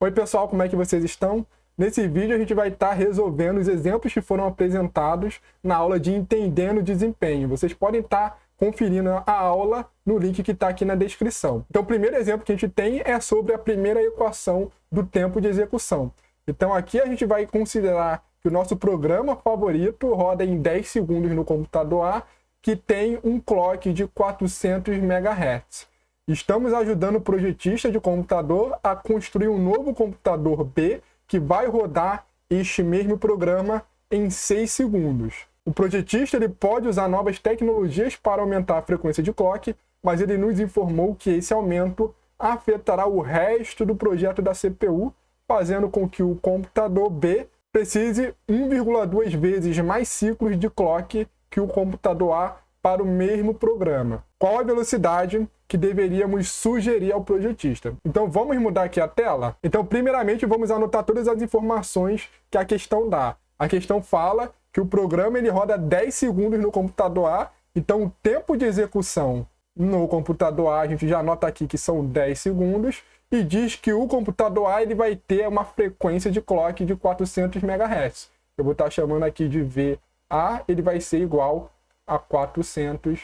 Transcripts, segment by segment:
Oi pessoal, como é que vocês estão? Nesse vídeo a gente vai estar resolvendo os exemplos que foram apresentados na aula de Entendendo Desempenho. Vocês podem estar conferindo a aula no link que está aqui na descrição. Então o primeiro exemplo que a gente tem é sobre a primeira equação do tempo de execução. Então aqui a gente vai considerar que o nosso programa favorito roda em 10 segundos no computador A, que tem um clock de 400 MHz. Estamos ajudando o projetista de computador a construir um novo computador B que vai rodar este mesmo programa em 6 segundos. O projetista ele pode usar novas tecnologias para aumentar a frequência de clock, mas ele nos informou que esse aumento afetará o resto do projeto da CPU, fazendo com que o computador B precise 1,2 vezes mais ciclos de clock que o computador A para o mesmo programa. Qual a velocidade que deveríamos sugerir ao projetista? Então vamos mudar aqui a tela? Então primeiramente vamos anotar todas as informações que a questão dá. A questão fala que o programa ele roda 10 segundos no computador A, então o tempo de execução no computador A, a gente já anota aqui que são 10 segundos, e diz que o computador A ele vai ter uma frequência de clock de 400 MHz. Eu vou estar chamando aqui de VA, ele vai ser igual a 400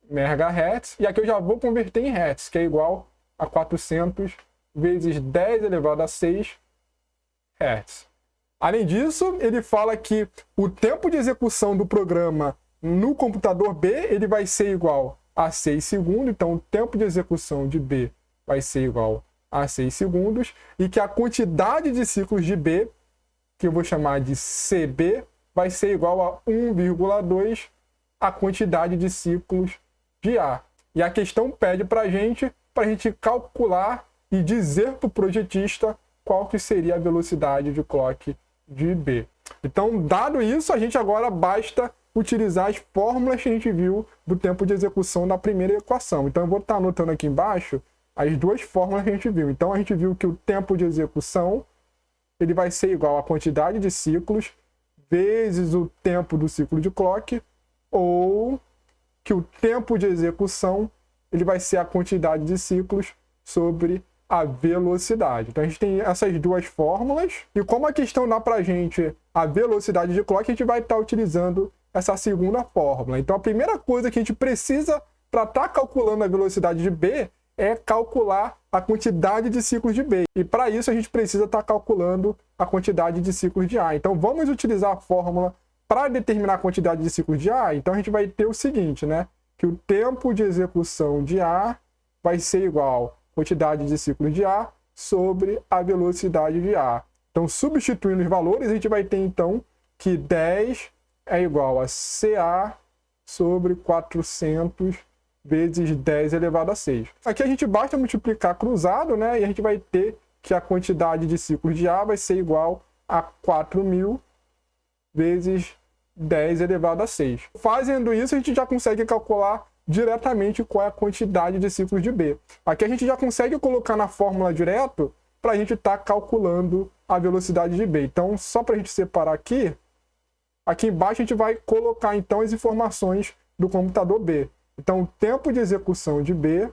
MHz, e aqui eu já vou converter em Hertz, que é igual a 400 vezes 10 elevado a 6 Hertz. Além disso, ele fala que o tempo de execução do programa no computador B ele vai ser igual a 6 segundos, então o tempo de execução de B vai ser igual a 6 segundos, e que a quantidade de ciclos de B, que eu vou chamar de CB, vai ser igual a 1,2 a quantidade de ciclos de A. E a questão pede para a gente calcular e dizer para o projetista qual que seria a velocidade de clock de B. Então, dado isso, a gente agora basta utilizar as fórmulas que a gente viu do tempo de execução da primeira equação. Então, eu vou estar anotando aqui embaixo as duas fórmulas que a gente viu. Então, a gente viu que o tempo de execução ele vai ser igual à quantidade de ciclos vezes o tempo do ciclo de clock, ou que o tempo de execução ele vai ser a quantidade de ciclos sobre a velocidade. Então a gente tem essas duas fórmulas, e como a questão dá para a gente a velocidade de clock, a gente vai estar utilizando essa segunda fórmula. Então a primeira coisa que a gente precisa para estar calculando a velocidade de B é calcular a quantidade de ciclos de B. E para isso a gente precisa estar calculando a quantidade de ciclos de A. Então vamos utilizar a fórmula para determinar a quantidade de ciclos de A. Então a gente vai ter o seguinte, né? Que o tempo de execução de A vai ser igual à quantidade de ciclos de A sobre a velocidade de A. Então, substituindo os valores, a gente vai ter então que 10 é igual a CA sobre 400 vezes 10 elevado a 6. Aqui a gente basta multiplicar cruzado, né? E a gente vai ter que a quantidade de ciclos de A vai ser igual a 4.000 vezes 10 elevado a 6. Fazendo isso, a gente já consegue calcular diretamente qual é a quantidade de ciclos de B. Aqui a gente já consegue colocar na fórmula direto para a gente estar calculando a velocidade de B. Então, só para a gente separar aqui embaixo a gente vai colocar então as informações do computador B. Então, o tempo de execução de B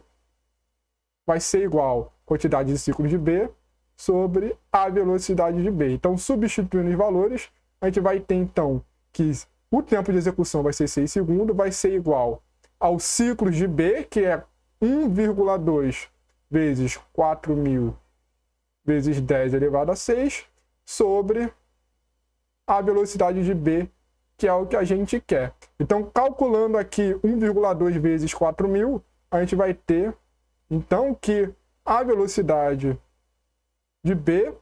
vai ser igual à quantidade de ciclos de B sobre a velocidade de B. Então, substituindo os valores, a gente vai ter então que o tempo de execução vai ser 6 segundos, vai ser igual ao ciclos de B, que é 1,2 vezes 4.000 vezes 10 elevado a 6, sobre a velocidade de B, que é o que a gente quer. Então, calculando aqui 1,2 vezes 4.000, a gente vai ter, então, que a velocidade de B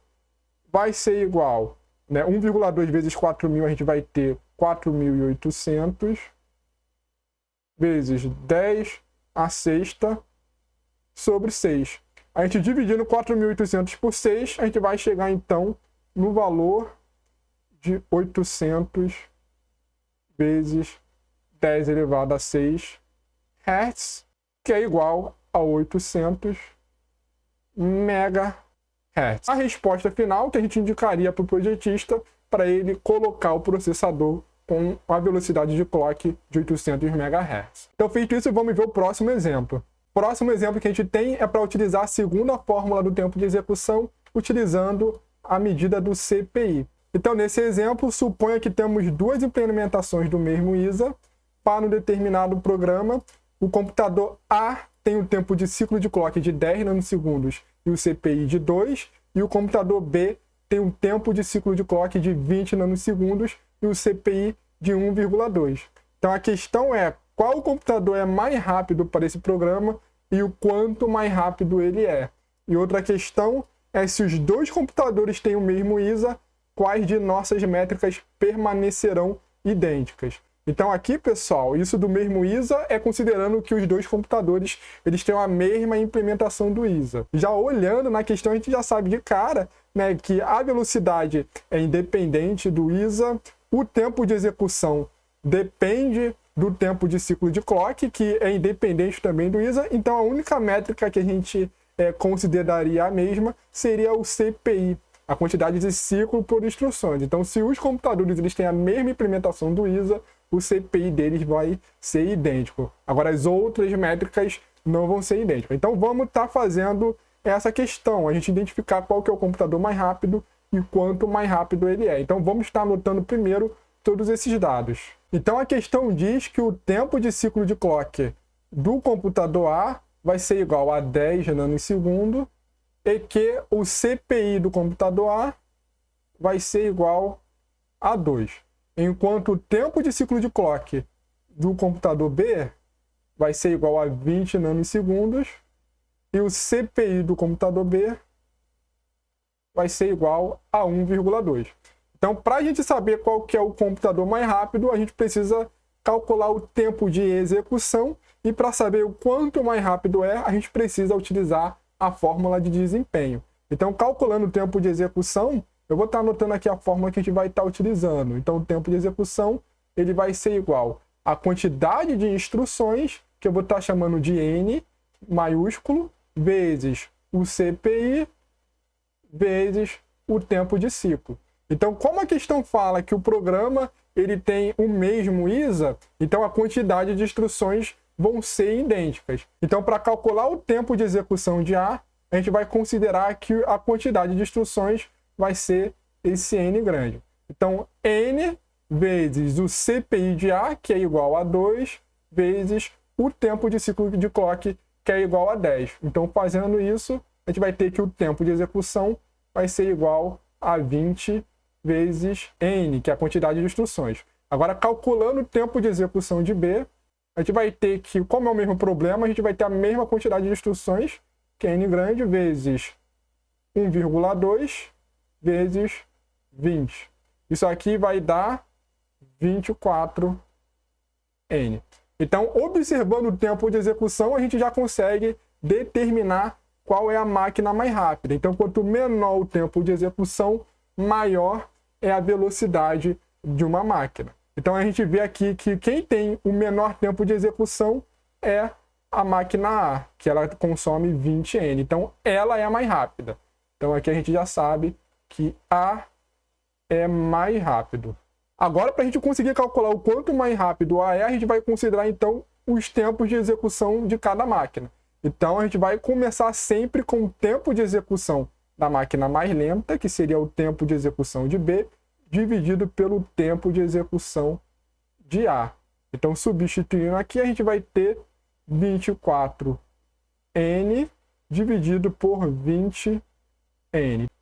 vai ser igual, né? 1,2 vezes 4.000, a gente vai ter 4.800 vezes 10 a sexta sobre 6. A gente dividindo 4.800 por 6, a gente vai chegar, então, no valor de 800 vezes 10 elevado a 6 Hz, que é igual a 800 MHz. A resposta final que a gente indicaria para o projetista para ele colocar o processador com a velocidade de clock de 800 MHz. Então, feito isso, vamos ver o próximo exemplo. O próximo exemplo que a gente tem é para utilizar a segunda fórmula do tempo de execução, utilizando a medida do CPI. Então, nesse exemplo, suponha que temos duas implementações do mesmo ISA para um determinado programa. O computador A tem o tempo de ciclo de clock de 10 nanosegundos e o CPI de 2, e o computador B tem um tempo de ciclo de clock de 20 nanosegundos e o CPI de 1,2. Então, a questão é qual computador é mais rápido para esse programa e o quanto mais rápido ele é. E outra questão é se os dois computadores têm o mesmo ISA, quais de nossas métricas permanecerão idênticas. Então aqui, pessoal, isso do mesmo ISA é considerando que os dois computadores eles têm a mesma implementação do ISA. Já olhando na questão, a gente já sabe de cara, né, que a velocidade é independente do ISA, o tempo de execução depende do tempo de ciclo de clock, que é independente também do ISA. Então a única métrica que a gente consideraria a mesma seria o CPI, a quantidade de ciclo por instruções. Então, se os computadores eles têm a mesma implementação do ISA, o CPI deles vai ser idêntico. Agora, as outras métricas não vão ser idênticas. Então, vamos estar fazendo essa questão, a gente identificar qual que é o computador mais rápido e quanto mais rápido ele é. Então, vamos estar anotando primeiro todos esses dados. Então, a questão diz que o tempo de ciclo de clock do computador A vai ser igual a 10 nanosegundos e que o CPI do computador A vai ser igual a 2. Enquanto o tempo de ciclo de clock do computador B vai ser igual a 20 nanosegundos e o CPI do computador B vai ser igual a 1,2. Então, para a gente saber qual que é o computador mais rápido, a gente precisa calcular o tempo de execução, e para saber o quanto mais rápido é, a gente precisa utilizar a fórmula de desempenho. Então, calculando o tempo de execução, eu vou estar anotando aqui a fórmula que a gente vai estar utilizando. Então, o tempo de execução ele vai ser igual à quantidade de instruções, que eu vou estar chamando de N maiúsculo, vezes o CPI, vezes o tempo de ciclo. Então, como a questão fala que o programa ele tem o mesmo ISA, então a quantidade de instruções vão ser idênticas. Então, para calcular o tempo de execução de A, a gente vai considerar que a quantidade de instruções vai ser esse N grande. Então, N vezes o CPI de A, que é igual a 2, vezes o tempo de ciclo de clock, que é igual a 10. Então, fazendo isso, a gente vai ter que o tempo de execução vai ser igual a 20 vezes N, que é a quantidade de instruções. Agora, calculando o tempo de execução de B, a gente vai ter que, como é o mesmo problema, a gente vai ter a mesma quantidade de instruções, que é N grande, vezes 1,2 vezes 20. Isso aqui vai dar 24N. Então, observando o tempo de execução, a gente já consegue determinar qual é a máquina mais rápida. Então, quanto menor o tempo de execução, maior é a velocidade de uma máquina. Então, a gente vê aqui que quem tem o menor tempo de execução é a máquina A, que ela consome 20N. Então, ela é a mais rápida. Então, aqui a gente já sabe que A é mais rápido. Agora, para a gente conseguir calcular o quanto mais rápido A é, a gente vai considerar, então, os tempos de execução de cada máquina. Então, a gente vai começar sempre com o tempo de execução da máquina mais lenta, que seria o tempo de execução de B, dividido pelo tempo de execução de A. Então, substituindo aqui, a gente vai ter 24N dividido por 20N.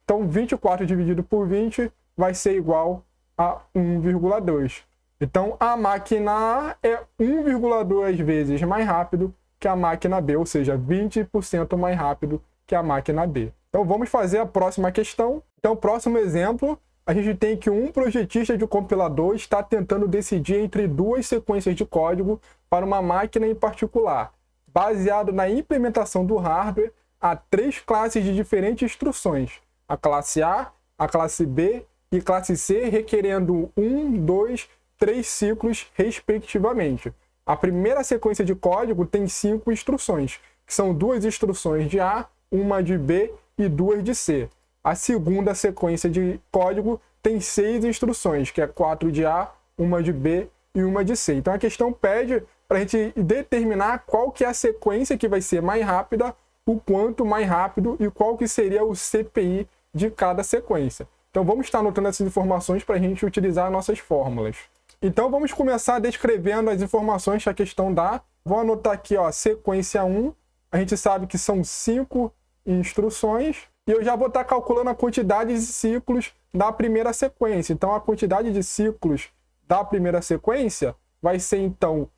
Então, 24 dividido por 20 vai ser igual a 1,2. Então, a máquina A é 1,2 vezes mais rápido que a máquina B, ou seja, 20% mais rápido que a máquina B. Então, vamos fazer a próxima questão. Então, próximo exemplo, a gente tem que um projetista de compilador está tentando decidir entre duas sequências de código para uma máquina em particular, baseado na implementação do hardware a 3 classes de diferentes instruções, a classe A, a classe B e classe C, requerendo 1, 2, 3 ciclos, respectivamente. A primeira sequência de código tem 5 instruções, que são 2 instruções de A, 1 de B e 2 de C. A segunda sequência de código tem 6 instruções, que é 4 de A, 1 de B e 1 de C. Então a questão pede para a gente determinar qual que é a sequência que vai ser mais rápida, o quanto mais rápido e qual que seria o CPI de cada sequência. Então vamos estar anotando essas informações para a gente utilizar nossas fórmulas. Então vamos começar descrevendo as informações que a questão dá. Vou anotar aqui, ó, sequência 1. A gente sabe que são 5 instruções. E eu já vou estar calculando a quantidade de ciclos da primeira sequência. Então a quantidade de ciclos da primeira sequência vai ser, então,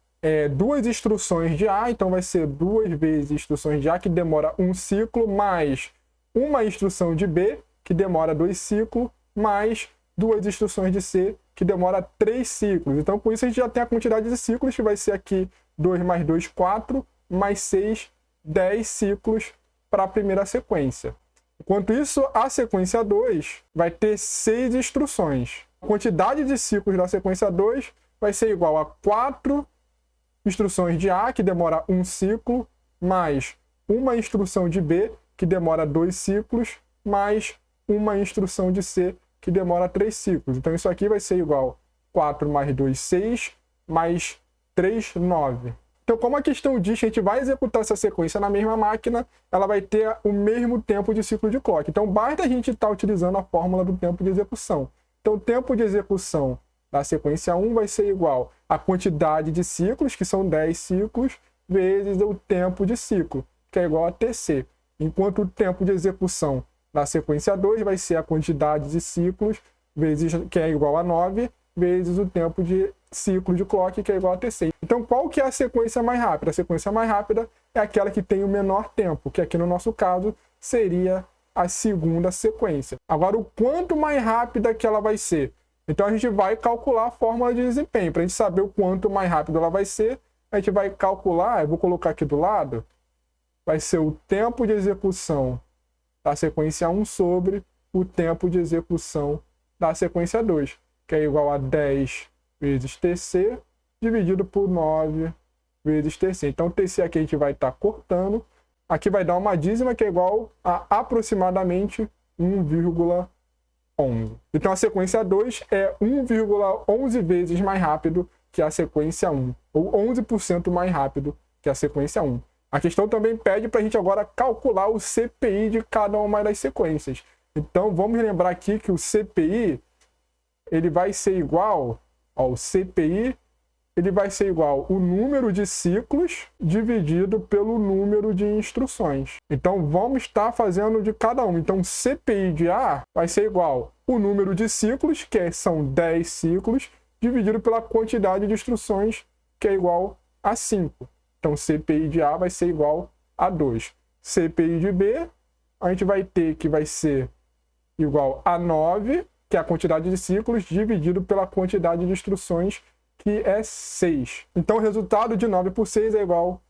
2 instruções de A. Então vai ser 2 vezes instruções de A, que demora 1 ciclo, mais uma instrução de B, que demora 2 ciclos, mais 2 instruções de C, que demora 3 ciclos. Então, com isso, a gente já tem a quantidade de ciclos, que vai ser aqui 2 mais 2, 4, mais 6, 10 ciclos para a primeira sequência. Enquanto isso, a sequência 2 vai ter 6 instruções. A quantidade de ciclos da sequência 2 vai ser igual a 4 instruções de A, que demora 1 ciclo, mais uma instrução de B, que demora 2 ciclos, mais uma instrução de C, que demora 3 ciclos. Então, isso aqui vai ser igual a 4 mais 2, 6, mais 3, 9. Então, como a questão diz que a gente vai executar essa sequência na mesma máquina, ela vai ter o mesmo tempo de ciclo de clock. Então, basta a gente estar utilizando a fórmula do tempo de execução. Então, o tempo de execução da sequência 1 vai ser igual à quantidade de ciclos, que são 10 ciclos, vezes o tempo de ciclo, que é igual a TC. Enquanto o tempo de execução da sequência 2 vai ser a quantidade de ciclos, vezes, que é igual a 9, vezes o tempo de ciclo de clock, que é igual a T6. Então, qual que é a sequência mais rápida? A sequência mais rápida é aquela que tem o menor tempo, que aqui no nosso caso seria a segunda sequência. Agora, o quanto mais rápida que ela vai ser? Então, a gente vai calcular a fórmula de desempenho. Para a gente saber o quanto mais rápido ela vai ser, a gente vai calcular, eu vou colocar aqui do lado, vai ser o tempo de execução da sequência 1 sobre o tempo de execução da sequência 2, que é igual a 10 vezes TC, dividido por 9 vezes TC. Então, TC aqui a gente vai estar cortando. Aqui vai dar uma dízima que é igual a aproximadamente 1,11. Então, a sequência 2 é 1,11 vezes mais rápido que a sequência 1, ou 11% mais rápido que a sequência 1. A questão também pede para a gente agora calcular o CPI de cada uma das sequências. Então, vamos lembrar aqui que o CPI ele vai ser igual ao CPI, ele vai ser igual o número de ciclos dividido pelo número de instruções. Então, vamos estar fazendo de cada um. Então, CPI de A vai ser igual o número de ciclos, que são 10 ciclos, dividido pela quantidade de instruções, que é igual a 5. Então, CPI de A vai ser igual a 2. CPI de B, a gente vai ter que vai ser igual a 9, que é a quantidade de ciclos, dividido pela quantidade de instruções, que é 6. Então, o resultado de 9 por 6 é igual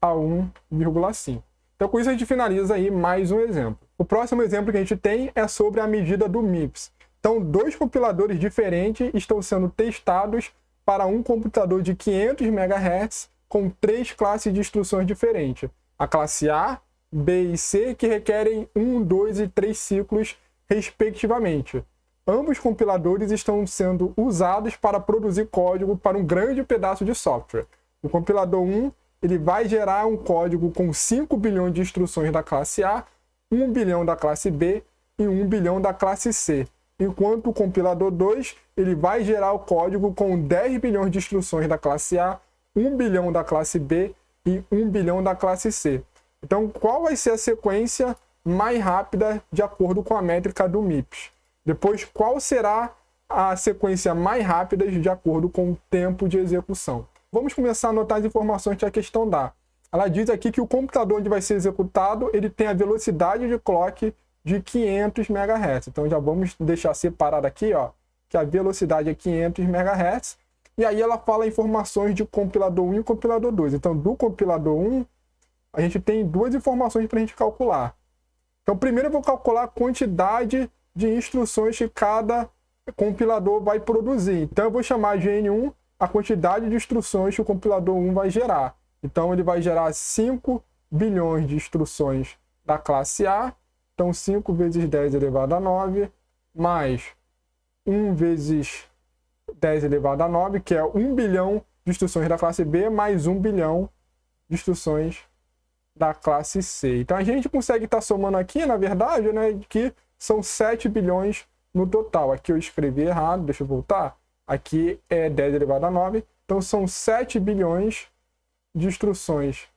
a 1,5. Então, com isso, a gente finaliza aí mais um exemplo. O próximo exemplo que a gente tem é sobre a medida do MIPS. Então, 2 compiladores diferentes estão sendo testados para um computador de 500 MHz com 3 classes de instruções diferentes. A classe A, B e C, que requerem 1, 2 e 3 ciclos, respectivamente. Ambos compiladores estão sendo usados para produzir código para um grande pedaço de software. O compilador 1 ele vai gerar um código com 5 bilhões de instruções da classe A, 1 bilhão da classe B e 1 bilhão da classe C. Enquanto o compilador 2 ele vai gerar o código com 10 bilhões de instruções da classe A, 1 bilhão da classe B e 1 bilhão da classe C. Então, qual vai ser a sequência mais rápida de acordo com a métrica do MIPS? Depois, qual será a sequência mais rápida de acordo com o tempo de execução? Vamos começar a anotar as informações que a questão dá. Ela diz aqui que o computador onde vai ser executado ele tem a velocidade de clock de 500 MHz. Então, já vamos deixar separado aqui, ó, que a velocidade é 500 MHz. E aí ela fala informações de compilador 1 e compilador 2. Então, do compilador 1, a gente tem 2 informações para a gente calcular. Então, primeiro eu vou calcular a quantidade de instruções que cada compilador vai produzir. Então, eu vou chamar de N1 a quantidade de instruções que o compilador 1 vai gerar. Então, ele vai gerar 5 bilhões de instruções da classe A. Então, 5 vezes 10 elevado a 9, mais 1 vezes 10 elevado a 9, que é 1 bilhão de instruções da classe B, mais 1 bilhão de instruções da classe C. Então, a gente consegue estar somando aqui, na verdade, né, que são 7 bilhões no total. Aqui eu escrevi errado, deixa eu voltar. Aqui é 10 elevado a 9. Então, são 7 bilhões de instruções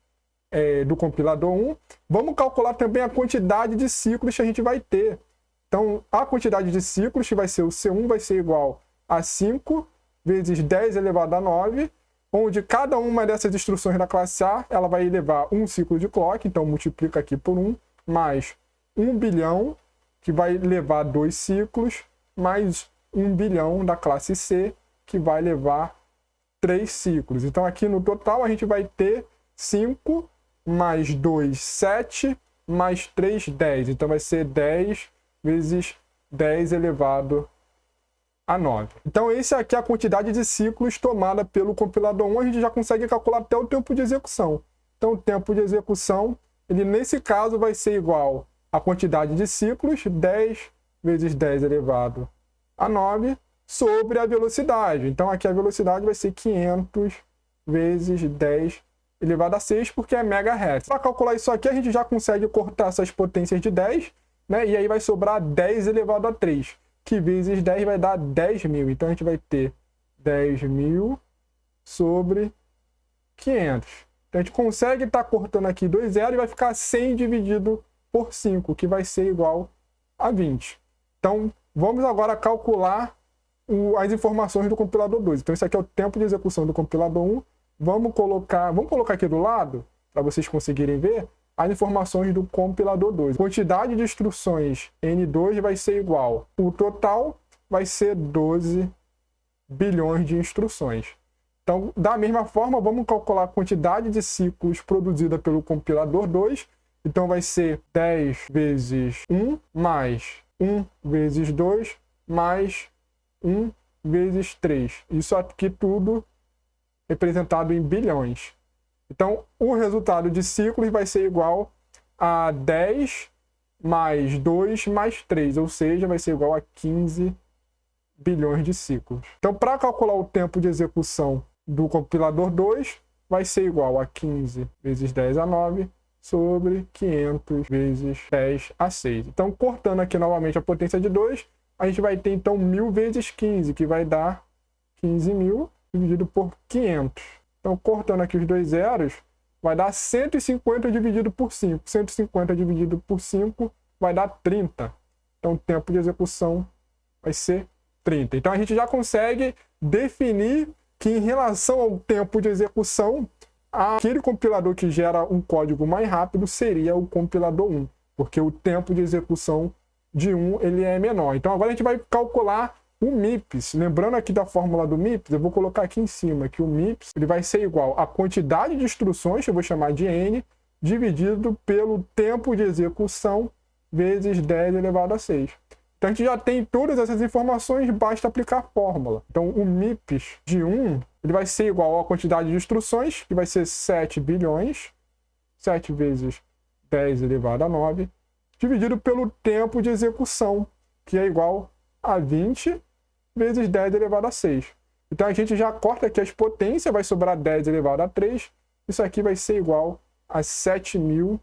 do compilador 1. Vamos calcular também a quantidade de ciclos que a gente vai ter. Então, a quantidade de ciclos, que vai ser o C1, vai ser igual a 5 vezes 10 elevado a 9, onde cada uma dessas instruções da classe A, ela vai levar um ciclo de clock, então multiplica aqui por 1, mais 1 bilhão, que vai levar 2 ciclos, mais 1 bilhão da classe C, que vai levar 3 ciclos. Então, aqui no total, a gente vai ter 5 mais 2, 7, mais 3, 10. Então, vai ser 10 vezes 10 elevado a 9. Então, essa aqui é a quantidade de ciclos tomada pelo compilador 1. A gente já consegue calcular até o tempo de execução. Então, o tempo de execução, ele nesse caso vai ser igual à quantidade de ciclos, 10 vezes 10 elevado a 9, sobre a velocidade. Então, aqui a velocidade vai ser 500 vezes 10 elevado a 6, porque é megahertz. Para calcular isso aqui, a gente já consegue cortar essas potências de 10, né? E aí vai sobrar 10 elevado a 3, que vezes 10 vai dar 10.000. Então, a gente vai ter 10.000 sobre 500. Então, a gente consegue estar cortando aqui 2 zeros e vai ficar 100 dividido por 5, que vai ser igual a 20. Então, vamos agora calcular as informações do compilador 2. Então, isso aqui é o tempo de execução do compilador 1. Vamos colocar aqui do lado, para vocês conseguirem ver, as informações do compilador 2. Quantidade de instruções N2 vai ser igual. O total vai ser 12 bilhões de instruções. Então, da mesma forma, vamos calcular a quantidade de ciclos produzida pelo compilador 2. Então, vai ser 10 vezes 1, mais 1 vezes 2, mais 1 vezes 3. Isso aqui tudo representado em bilhões. Então, o resultado de ciclos vai ser igual a 10 mais 2 mais 3, ou seja, vai ser igual a 15 bilhões de ciclos. Então, para calcular o tempo de execução do compilador 2, vai ser igual a 15 vezes 10 a 9 sobre 500 vezes 10 a 6. Então, cortando aqui novamente a potência de 2, a gente vai ter, então, 1.000 vezes 15, que vai dar 15.000 dividido por 500. Então, cortando aqui os 2 zeros, vai dar 150 dividido por 5. 150 dividido por 5 vai dar 30. Então, o tempo de execução vai ser 30. Então, a gente já consegue definir que, em relação ao tempo de execução, aquele compilador que gera um código mais rápido seria o compilador 1, porque o tempo de execução de 1 ele é menor. Então, agora a gente vai calcular o MIPS. Lembrando aqui da fórmula do MIPS, eu vou colocar aqui em cima que o MIPS ele vai ser igual à quantidade de instruções, que eu vou chamar de N, dividido pelo tempo de execução vezes 10 elevado a 6. Então, a gente já tem todas essas informações, basta aplicar a fórmula. Então, o MIPS de 1 ele vai ser igual à quantidade de instruções, que vai ser 7 bilhões, 7 vezes 10 elevado a 9, dividido pelo tempo de execução, que é igual a 20 vezes 10 elevado a 6. Então, a gente já corta aqui as potências, vai sobrar 10 elevado a 3. Isso aqui vai ser igual a 7.000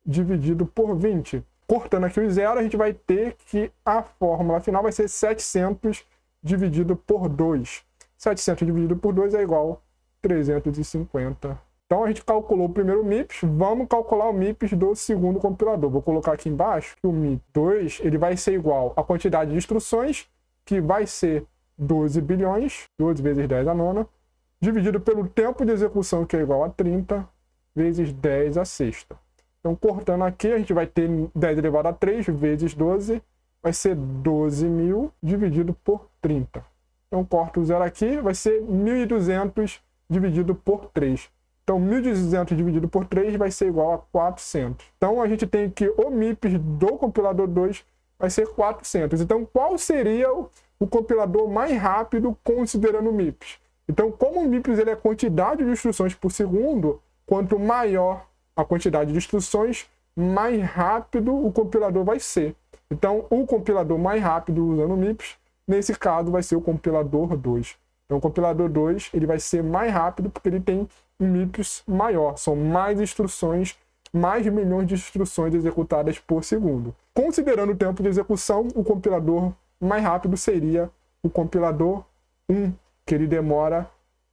dividido por 20. Cortando aqui o zero, a gente vai ter que a fórmula final vai ser 700 dividido por 2. 700 dividido por 2 é igual a 350. Então, a gente calculou o primeiro MIPS, vamos calcular o MIPS do segundo compilador. Vou colocar aqui embaixo que o MIPS 2 ele vai ser igual à quantidade de instruções, que vai ser 12 bilhões, 12 vezes 10 a nona, dividido pelo tempo de execução, que é igual a 30, vezes 10 a sexta. Então, cortando aqui, a gente vai ter 10 elevado a 3 vezes 12, vai ser 12.000 dividido por 30. Então, corto o zero aqui, vai ser 1.200 dividido por 3. Então, 1.200 dividido por 3 vai ser igual a 400. Então, a gente tem que o MIPS do compilador 2 vai ser 400. Então, qual seria o compilador mais rápido considerando o MIPS? Então, como o MIPS ele é a quantidade de instruções por segundo, quanto maior a quantidade de instruções, mais rápido o compilador vai ser. Então, o compilador mais rápido usando o MIPS, nesse caso, vai ser o compilador 2. Então, o compilador 2 ele vai ser mais rápido porque ele tem um MIPS maior. São mais instruções mais milhões de instruções executadas por segundo. Considerando o tempo de execução, o compilador mais rápido seria o compilador 1, que ele demora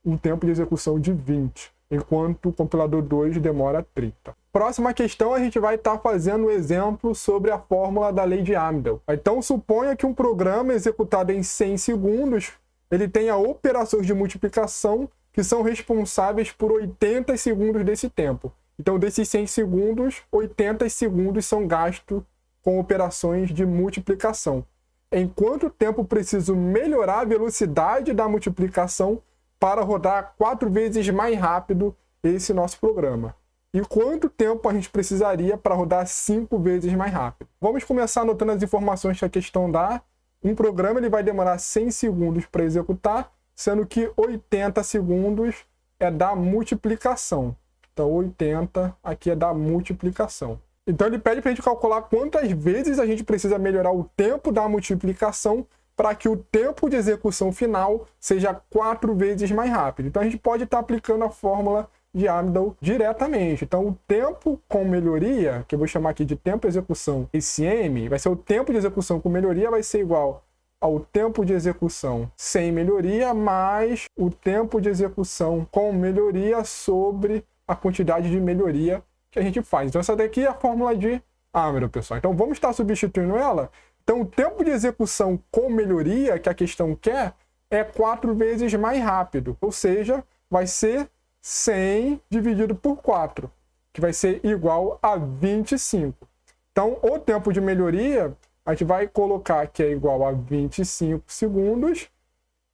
um tempo de execução de 20, enquanto o compilador 2 demora 30. Próxima questão, a gente vai estar fazendo um exemplo sobre a fórmula da lei de Amdahl. Então, suponha que um programa executado em 100 segundos, ele tenha operações de multiplicação que são responsáveis por 80 segundos desse tempo. Então, desses 100 segundos, 80 segundos são gastos com operações de multiplicação. Em quanto tempo preciso melhorar a velocidade da multiplicação para rodar 4 vezes mais rápido esse nosso programa? E quanto tempo a gente precisaria para rodar 5 vezes mais rápido? Vamos começar anotando as informações que a questão dá. Um programa ele vai demorar 100 segundos para executar, sendo que 80 segundos é da multiplicação. Então, 80 aqui é da multiplicação. Então, ele pede para a gente calcular quantas vezes a gente precisa melhorar o tempo da multiplicação para que o tempo de execução final seja 4 vezes mais rápido. Então, a gente pode estar aplicando a fórmula de Amdahl diretamente. Então, o tempo com melhoria, que eu vou chamar aqui de tempo de execução, esse M, vai ser o tempo de execução com melhoria, vai ser igual ao tempo de execução sem melhoria, mais o tempo de execução com melhoria sobre a quantidade de melhoria que a gente faz. Então, essa daqui é a fórmula de Amdahl, pessoal. Então, vamos estar substituindo ela. Então, o tempo de execução com melhoria que a questão quer é 4 vezes mais rápido. Ou seja, vai ser 100 dividido por 4, que vai ser igual a 25. Então, o tempo de melhoria, a gente vai colocar que é igual a 25 segundos,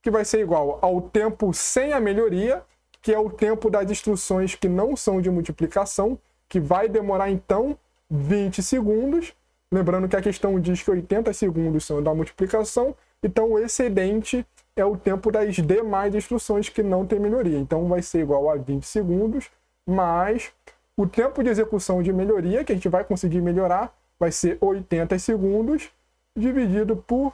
que vai ser igual ao tempo sem a melhoria, que é o tempo das instruções que não são de multiplicação, que vai demorar, então, 20 segundos. Lembrando que a questão diz que 80 segundos são da multiplicação, então o excedente é o tempo das demais instruções que não tem melhoria. Então, vai ser igual a 20 segundos, mais o tempo de execução de melhoria, que a gente vai conseguir melhorar, vai ser 80 segundos, dividido por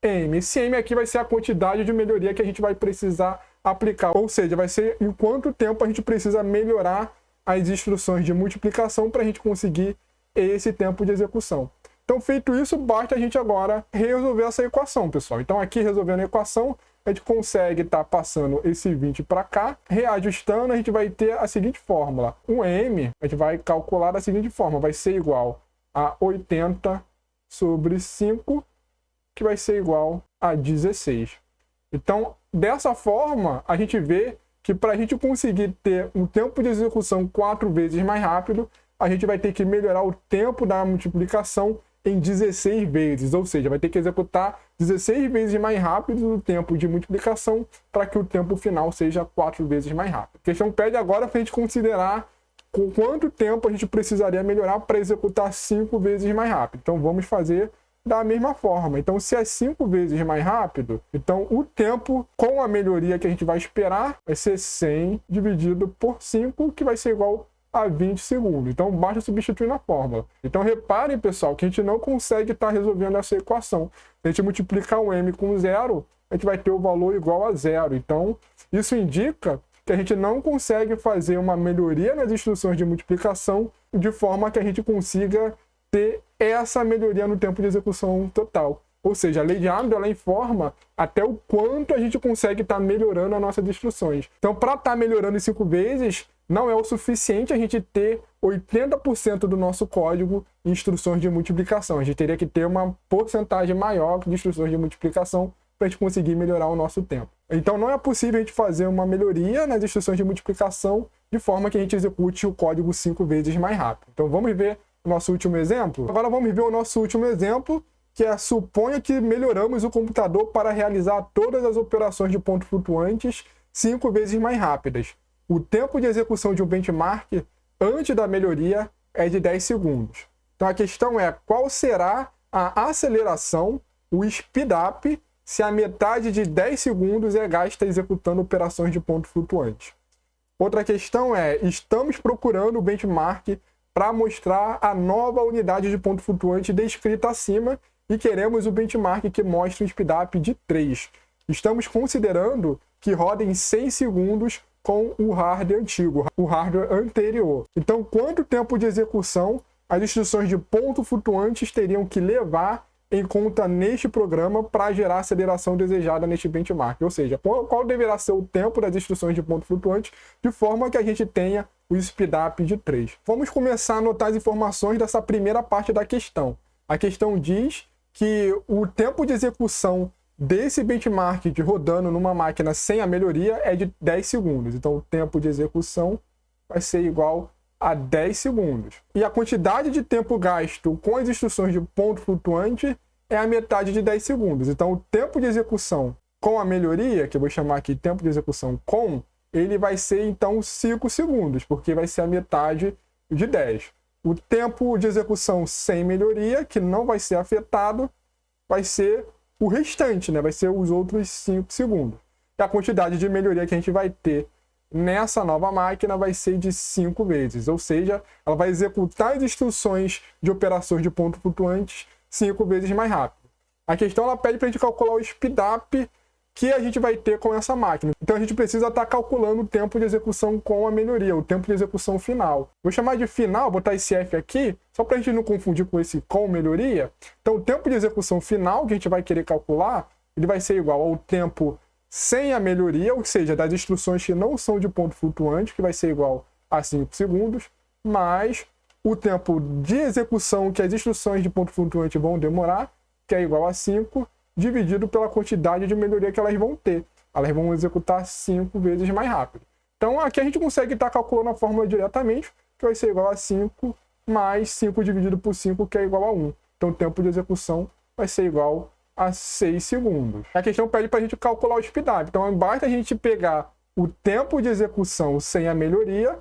M. Esse M aqui vai ser a quantidade de melhoria que a gente vai precisar aplicar. Ou seja, vai ser em quanto tempo a gente precisa melhorar as instruções de multiplicação para a gente conseguir esse tempo de execução. Então, feito isso, basta a gente agora resolver essa equação, pessoal. Então, aqui, resolvendo a equação, a gente consegue estar passando esse 20 para cá, reajustando, a gente vai ter a seguinte fórmula. O M, a gente vai calcular da seguinte forma, vai ser igual a 80 sobre 5, que vai ser igual a 16. Então, dessa forma, a gente vê que para a gente conseguir ter um tempo de execução 4 vezes mais rápido, a gente vai ter que melhorar o tempo da multiplicação em 16 vezes, ou seja, vai ter que executar 16 vezes mais rápido o tempo de multiplicação para que o tempo final seja 4 vezes mais rápido. A questão pede agora para a gente considerar com quanto tempo a gente precisaria melhorar para executar 5 vezes mais rápido. Então, vamos fazer da mesma forma. Então, se é 5 vezes mais rápido, então o tempo com a melhoria que a gente vai esperar vai ser 100 dividido por 5, que vai ser igual a 20 segundos. Então, basta substituir na fórmula. Então, reparem, pessoal, que a gente não consegue estar resolvendo essa equação. Se a gente multiplicar o M com 0, a gente vai ter o valor igual a 0. Então, isso indica que a gente não consegue fazer uma melhoria nas instruções de multiplicação de forma que a gente consiga ter essa melhoria no tempo de execução total. Ou seja, a lei de Amdahl ela informa até o quanto a gente consegue estar melhorando as nossas instruções. Então, para estar melhorando em 5 vezes, não é o suficiente a gente ter 80% do nosso código em instruções de multiplicação. A gente teria que ter uma porcentagem maior de instruções de multiplicação para a gente conseguir melhorar o nosso tempo. Então, não é possível a gente fazer uma melhoria nas instruções de multiplicação de forma que a gente execute o código 5 vezes mais rápido. Então, vamos ver o nosso último exemplo? Agora vamos ver o nosso último exemplo, que é suponha que melhoramos o computador para realizar todas as operações de pontos flutuantes 5 vezes mais rápidas. O tempo de execução de um benchmark antes da melhoria é de 10 segundos. Então a questão é qual será a aceleração, o speedup, se a metade de 10 segundos é gasta executando operações de pontos flutuantes. Outra questão é, estamos procurando o benchmark para mostrar a nova unidade de ponto flutuante descrita acima e queremos o benchmark que mostre um speedup de 3. Estamos considerando que roda em 100 segundos com o hardware antigo, o hardware anterior. Então, quanto tempo de execução as instruções de ponto flutuantes teriam que levar em conta neste programa para gerar a aceleração desejada neste benchmark? Ou seja, qual deverá ser o tempo das instruções de ponto flutuante de forma que a gente tenha o speedup de 3. Vamos começar a anotar as informações dessa primeira parte da questão. A questão diz que o tempo de execução desse benchmark rodando numa máquina sem a melhoria é de 10 segundos. Então, o tempo de execução vai ser igual a 10 segundos. E a quantidade de tempo gasto com as instruções de ponto flutuante é a metade de 10 segundos. Então, o tempo de execução com a melhoria, que eu vou chamar aqui tempo de execução com, ele vai ser, então, 5 segundos, porque vai ser a metade de 10. O tempo de execução sem melhoria, que não vai ser afetado, vai ser o restante, né? Vai ser os outros 5 segundos. E a quantidade de melhoria que a gente vai ter nessa nova máquina vai ser de 5 vezes. Ou seja, ela vai executar as instruções de operações de ponto flutuantes 5 vezes mais rápido. A questão ela pede para a gente calcular o speedup que a gente vai ter com essa máquina. Então a gente precisa estar calculando o tempo de execução com a melhoria, o tempo de execução final. Vou chamar de final, botar esse F aqui, só para a gente não confundir com esse com melhoria. Então o tempo de execução final que a gente vai querer calcular, ele vai ser igual ao tempo sem a melhoria, ou seja, das instruções que não são de ponto flutuante, que vai ser igual a 5 segundos, mais o tempo de execução que as instruções de ponto flutuante vão demorar, que é igual a 5, dividido pela quantidade de melhoria que elas vão ter. Elas vão executar 5 vezes mais rápido. Então aqui a gente consegue estar calculando a fórmula diretamente, que vai ser igual a 5 mais 5 dividido por 5, que é igual a 1. Então o tempo de execução vai ser igual a 6 segundos. A questão pede para a gente calcular o speedup. Então basta a gente pegar o tempo de execução sem a melhoria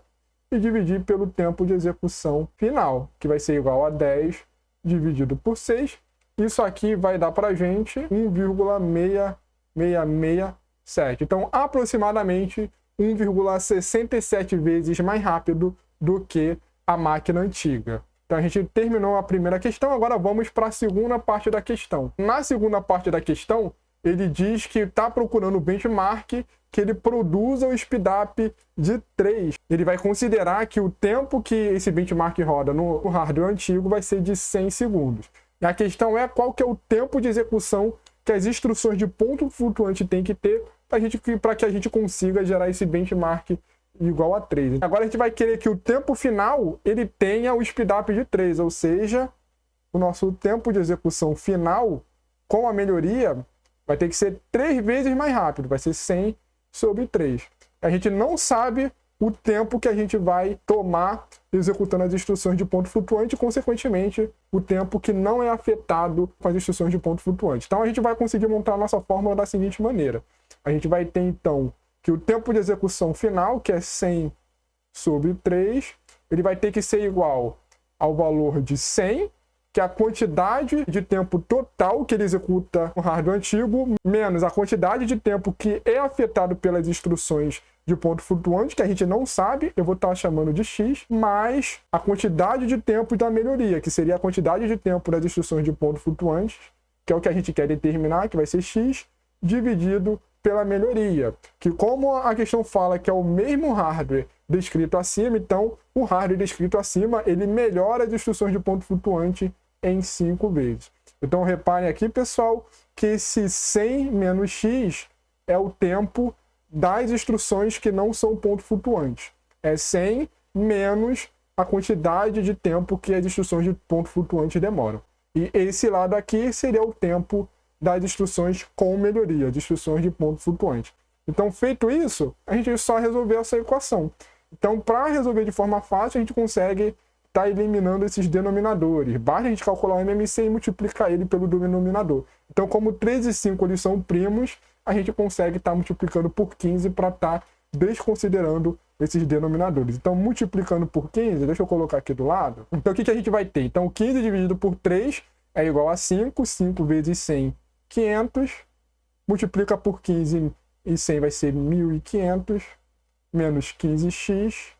e dividir pelo tempo de execução final, que vai ser igual a 10 dividido por 6. Isso aqui vai dar para a gente 1,6667. Então, aproximadamente 1,67 vezes mais rápido do que a máquina antiga. Então, a gente terminou a primeira questão, agora vamos para a segunda parte da questão. Na segunda parte da questão, ele diz que está procurando o benchmark que ele produza o speedup de 3. Ele vai considerar que o tempo que esse benchmark roda no hardware antigo vai ser de 100 segundos. A questão é qual que é o tempo de execução que as instruções de ponto flutuante têm que ter para que a gente consiga gerar esse benchmark igual a 3. Agora a gente vai querer que o tempo final ele tenha o speedup de 3, ou seja, o nosso tempo de execução final com a melhoria vai ter que ser 3 vezes mais rápido, vai ser 100 sobre 3. A gente não sabe o tempo que a gente vai tomar executando as instruções de ponto flutuante e, consequentemente, o tempo que não é afetado com as instruções de ponto flutuante. Então, a gente vai conseguir montar a nossa fórmula da seguinte maneira. A gente vai ter, então, que o tempo de execução final, que é 100 sobre 3, ele vai ter que ser igual ao valor de 100, que é a quantidade de tempo total que ele executa no hardware antigo, menos a quantidade de tempo que é afetado pelas instruções de ponto flutuante, que a gente não sabe, eu vou estar chamando de x, mais a quantidade de tempo da melhoria, que seria a quantidade de tempo das instruções de ponto flutuante, que é o que a gente quer determinar, que vai ser x, dividido pela melhoria. Que como a questão fala que é o mesmo hardware descrito acima, então o hardware descrito acima, ele melhora as instruções de ponto flutuante em 5 vezes. Então reparem aqui, pessoal, que esse 100 menos x é o tempo das instruções que não são ponto flutuante. É 100 menos a quantidade de tempo que as instruções de ponto flutuante demoram. E esse lado aqui seria o tempo das instruções com melhoria, de instruções de ponto flutuante. Então, feito isso, a gente só resolver essa equação. Então, para resolver de forma fácil, a gente consegue estar eliminando esses denominadores. Basta a gente calcular o MMC e multiplicar ele pelo denominador. Então, como 3 e 5 eles são primos, a gente consegue estar multiplicando por 15 para estar desconsiderando esses denominadores. Então, multiplicando por 15, deixa eu colocar aqui do lado. Então, o que a gente vai ter? Então, 15 dividido por 3 é igual a 5. 5 vezes 100, 500. Multiplica por 15 e 100 vai ser 1.500. Menos 15x.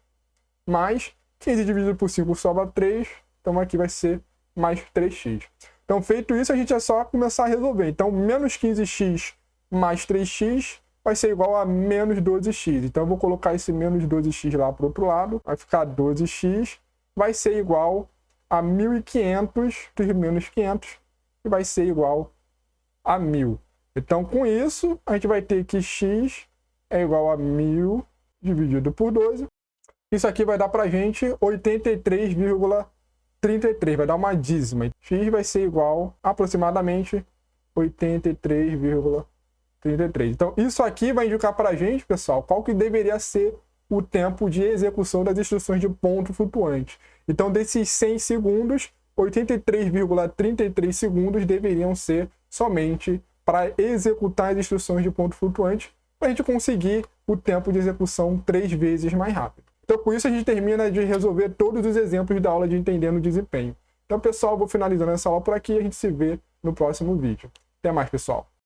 Mais 15 dividido por 5 sobra 3. Então, aqui vai ser mais 3x. Então, feito isso, a gente é só começar a resolver. Então, menos 15x mais 3x vai ser igual a menos 12x. Então eu vou colocar esse menos 12x lá para o outro lado, vai ficar 12x, vai ser igual a 1.500 menos 500, e vai ser igual a 1.000. Então com isso, a gente vai ter que x é igual a 1.000 dividido por 12. Isso aqui vai dar para a gente 83,33, vai dar uma dízima. X vai ser igual a aproximadamente 83,33. Então, isso aqui vai indicar para a gente, pessoal, qual que deveria ser o tempo de execução das instruções de ponto flutuante. Então, desses 100 segundos, 83,33 segundos deveriam ser somente para executar as instruções de ponto flutuante, para a gente conseguir o tempo de execução 3 vezes mais rápido. Então, com isso, a gente termina de resolver todos os exemplos da aula de Entendendo o Desempenho. Então, pessoal, vou finalizando essa aula por aqui e a gente se vê no próximo vídeo. Até mais, pessoal!